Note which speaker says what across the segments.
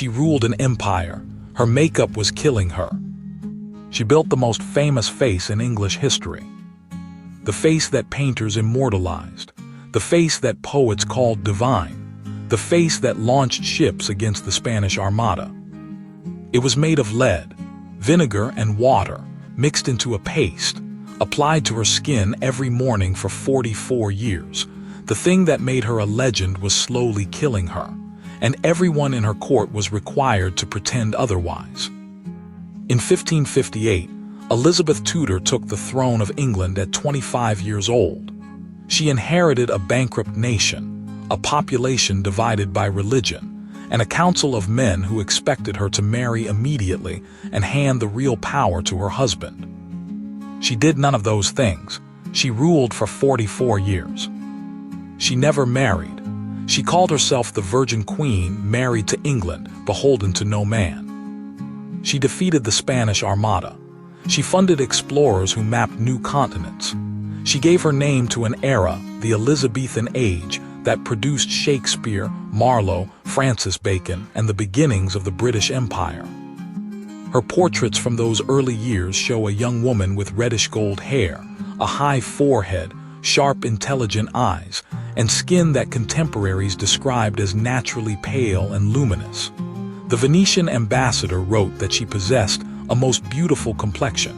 Speaker 1: She ruled an empire. Her makeup was killing her. She built the most famous face in English history. The face that painters immortalized. The face that poets called divine. The face that launched ships against the Spanish Armada. It was made of lead, vinegar, and water, mixed into a paste, applied to her skin every morning for 44 years. The thing that made her a legend was slowly killing her, and everyone in her court was required to pretend otherwise. In 1558, Elizabeth Tudor took the throne of England at 25 years old. She inherited a bankrupt nation, a population divided by religion, and a council of men who expected her to marry immediately and hand the real power to her husband. She did none of those things. She ruled for 44 years. She never married. She called herself the Virgin Queen, married to England, beholden to no man. She defeated the Spanish Armada. She funded explorers who mapped new continents. She gave her name to an era, the Elizabethan Age, that produced Shakespeare, Marlowe, Francis Bacon, and the beginnings of the British Empire. Her portraits from those early years show a young woman with reddish-gold hair, a high forehead, sharp, intelligent eyes, and skin that contemporaries described as naturally pale and luminous. The Venetian ambassador wrote that she possessed a most beautiful complexion.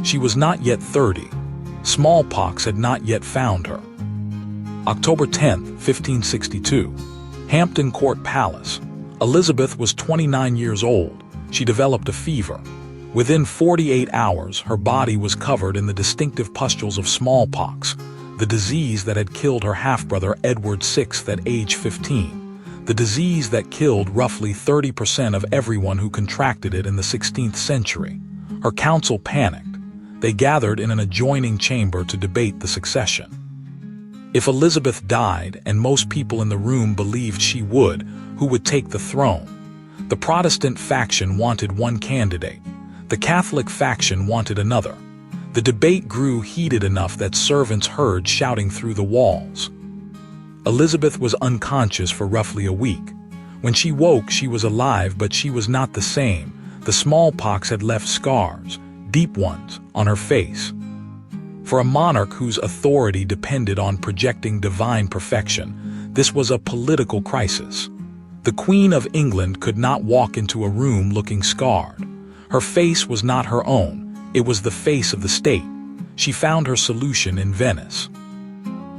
Speaker 1: She was not yet 30. Smallpox had not yet found her. October 10, 1562. Hampton Court Palace. Elizabeth was 29 years old. She developed a fever. Within 48 hours, her body was covered in the distinctive pustules of smallpox, the disease that had killed her half-brother Edward VI at age 15, the disease that killed roughly 30% of everyone who contracted it in the 16th century. Her council panicked. They gathered in an adjoining chamber to debate the succession. If Elizabeth died, and most people in the room believed she would, who would take the throne? The Protestant faction wanted one candidate. The Catholic faction wanted another. The debate grew heated enough that servants heard shouting through the walls. Elizabeth was unconscious for roughly a week. When she woke, she was alive, but she was not the same. The smallpox had left scars, deep ones, on her face. For a monarch whose authority depended on projecting divine perfection, this was a political crisis. The Queen of England could not walk into a room looking scarred. Her face was not her own. It was the face of the state. She found her solution in Venice.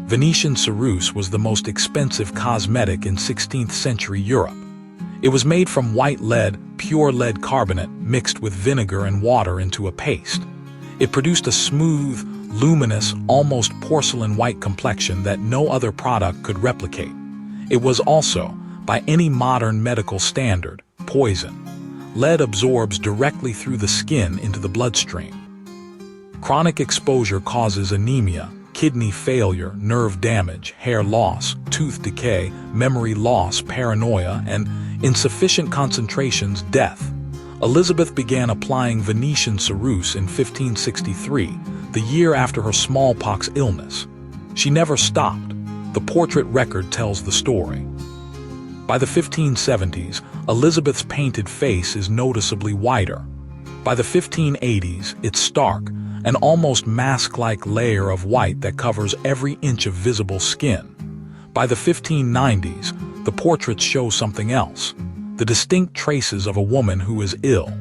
Speaker 1: Venetian ceruse was the most expensive cosmetic in 16th century Europe. It was made from white lead, pure lead carbonate, mixed with vinegar and water into a paste. It produced a smooth, luminous, almost porcelain-white complexion that no other product could replicate. It was also, by any modern medical standard, poison. Lead absorbs directly through the skin into the bloodstream. Chronic exposure causes anemia, kidney failure, nerve damage, hair loss, tooth decay, memory loss, paranoia, and, in sufficient concentrations, death. Elizabeth began applying Venetian ceruse in 1563, the year after her smallpox illness. She never stopped. The portrait record tells the story. By the 1570s, Elizabeth's painted face is noticeably whiter. By the 1580s, it's stark, an almost mask-like layer of white that covers every inch of visible skin. By the 1590s, the portraits show something else, the distinct traces of a woman who is ill.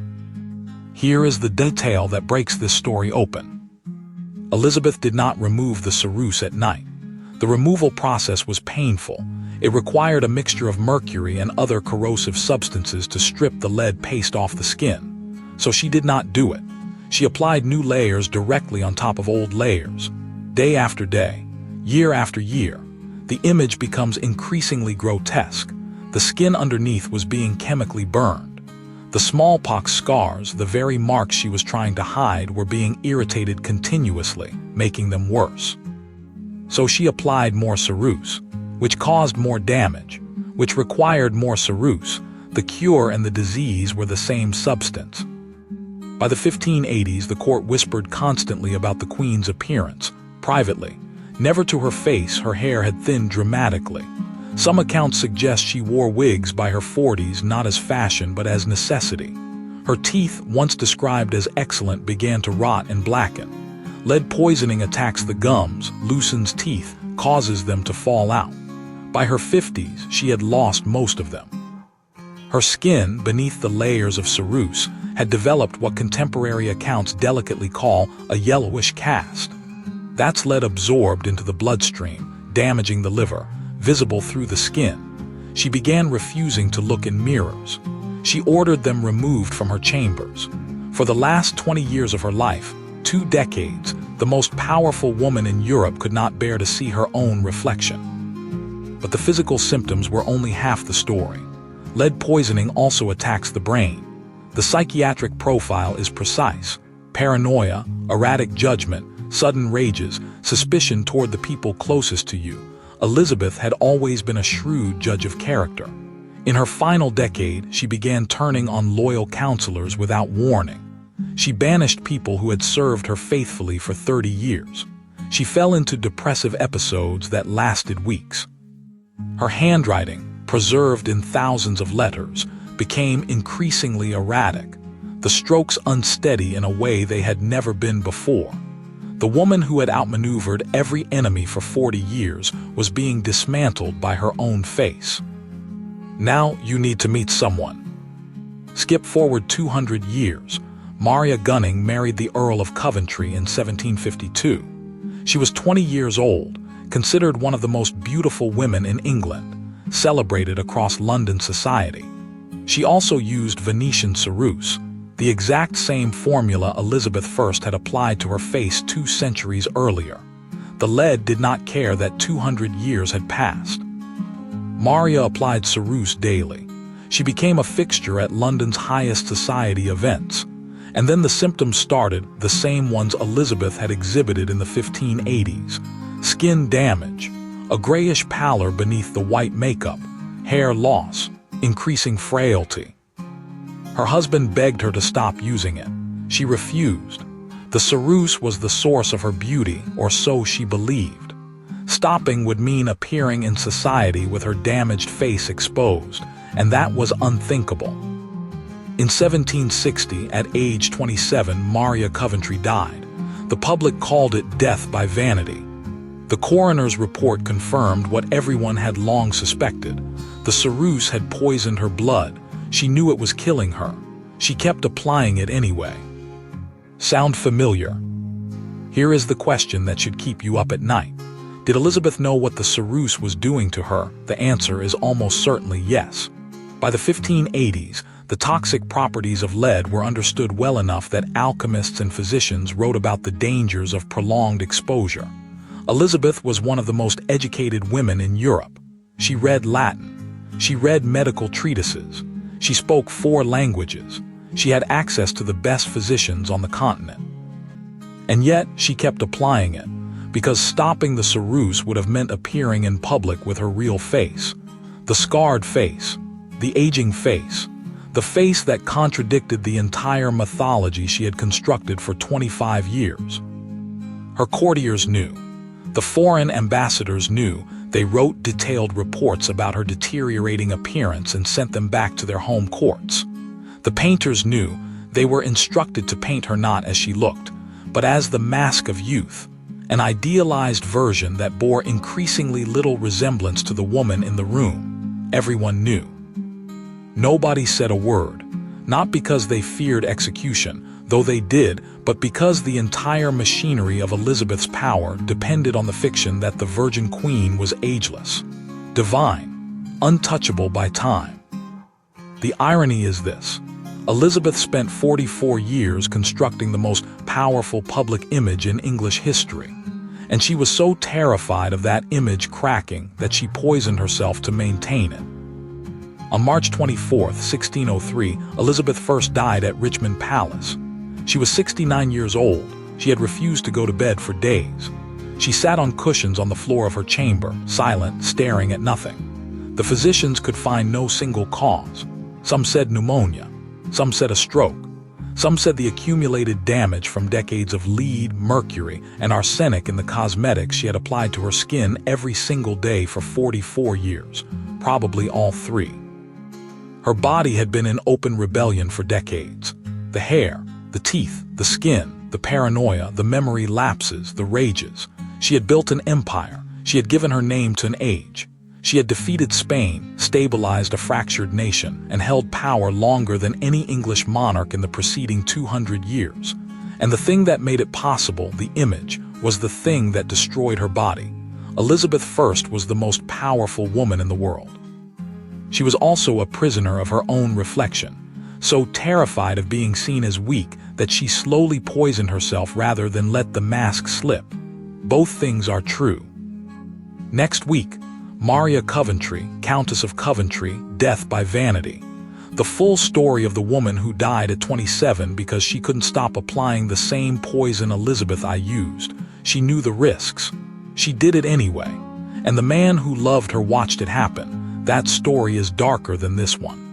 Speaker 1: Here is the detail that breaks this story open. Elizabeth did not remove the ceruse at night. The removal process was painful. It required a mixture of mercury and other corrosive substances to strip the lead paste off the skin. So she did not do it. She applied new layers directly on top of old layers. Day after day, year after year, the image becomes increasingly grotesque. The skin underneath was being chemically burned. The smallpox scars, the very marks she was trying to hide, were being irritated continuously, making them worse. So she applied more ceruse, which caused more damage, which required more ceruse. The cure and the disease were the same substance. By the 1580s, the court whispered constantly about the Queen's appearance, privately. Never to her face, her hair had thinned dramatically. Some accounts suggest she wore wigs by her 40s not as fashion but as necessity. Her teeth, once described as excellent, began to rot and blacken. Lead poisoning attacks the gums, loosens teeth, causes them to fall out. By her 50s, she had lost most of them. Her skin, beneath the layers of ceruse, had developed what contemporary accounts delicately call a yellowish cast. That's lead absorbed into the bloodstream, damaging the liver, visible through the skin. She began refusing to look in mirrors. She ordered them removed from her chambers. For the last 20 years of her life, 2 decades, the most powerful woman in Europe could not bear to see her own reflection. But the physical symptoms were only half the story. Lead poisoning also attacks the brain. The psychiatric profile is precise: paranoia, erratic judgment, sudden rages, suspicion toward the people closest to you. Elizabeth had always been a shrewd judge of character. In her final decade, she began turning on loyal counselors without warning. She banished people who had served her faithfully for 30 years. She fell into depressive episodes that lasted weeks. Her handwriting, preserved in thousands of letters, became increasingly erratic, the strokes unsteady in a way they had never been before. The woman who had outmaneuvered every enemy for 40 years was being dismantled by her own face. Now you need to meet someone. Skip forward 200 years. Maria Gunning married the Earl of Coventry in 1752. She was 20 years old, considered one of the most beautiful women in England, celebrated across London society. She also used Venetian ceruse, the exact same formula Elizabeth I had applied to her face 2 centuries earlier. The lead did not care that 200 years had passed. Maria applied ceruse daily. She became a fixture at London's highest society events. And then the symptoms started, the same ones Elizabeth had exhibited in the 1580s. Skin damage, a grayish pallor beneath the white makeup, hair loss, increasing frailty. Her husband begged her to stop using it. She refused. The ceruse was the source of her beauty, or so she believed. Stopping would mean appearing in society with her damaged face exposed, and that was unthinkable. In 1760, at age 27, Maria Coventry died. The public called it death by vanity. The coroner's report confirmed what everyone had long suspected. The ceruse had poisoned her blood. She knew it was killing her. She kept applying it anyway. Sound familiar? Here is the question that should keep you up at night. Did Elizabeth know what the ceruse was doing to her? The answer is almost certainly yes. By the 1580s, the toxic properties of lead were understood well enough that alchemists and physicians wrote about the dangers of prolonged exposure. Elizabeth was one of the most educated women in Europe. She read Latin. She read medical treatises. She spoke 4 languages. She had access to the best physicians on the continent. And yet, she kept applying it, because stopping the ceruse would have meant appearing in public with her real face. The scarred face, the aging face, the face that contradicted the entire mythology she had constructed for 25 years. Her courtiers knew. The foreign ambassadors knew. They wrote detailed reports about her deteriorating appearance and sent them back to their home courts. The painters knew. They were instructed to paint her not as she looked, but as the mask of youth, an idealized version that bore increasingly little resemblance to the woman in the room. Everyone knew. Nobody said a word, not because they feared execution, though they did, but because the entire machinery of Elizabeth's power depended on the fiction that the Virgin Queen was ageless, divine, untouchable by time. The irony is this: Elizabeth spent 44 years constructing the most powerful public image in English history, and she was so terrified of that image cracking that she poisoned herself to maintain it. On March 24, 1603, Elizabeth I died at Richmond Palace. She was 69 years old. She had refused to go to bed for days. She sat on cushions on the floor of her chamber, silent, staring at nothing. The physicians could find no single cause. Some said pneumonia. Some said a stroke. Some said the accumulated damage from decades of lead, mercury, and arsenic in the cosmetics she had applied to her skin every single day for 44 years, probably all three. Her body had been in open rebellion for decades. The hair, the teeth, the skin, the paranoia, the memory lapses, the rages. She had built an empire. She had given her name to an age. She had defeated Spain, stabilized a fractured nation, and held power longer than any English monarch in the preceding 200 years. And the thing that made it possible, the image, was the thing that destroyed her body. Elizabeth I was the most powerful woman in the world. She was also a prisoner of her own reflection, so terrified of being seen as weak that she slowly poisoned herself rather than let the mask slip. Both things are true. Next week, Maria Coventry, Countess of Coventry, death by vanity. The full story of the woman who died at 27 because she couldn't stop applying the same poison Elizabeth I used. She knew the risks. She did it anyway. And the man who loved her watched it happen. That story is darker than this one.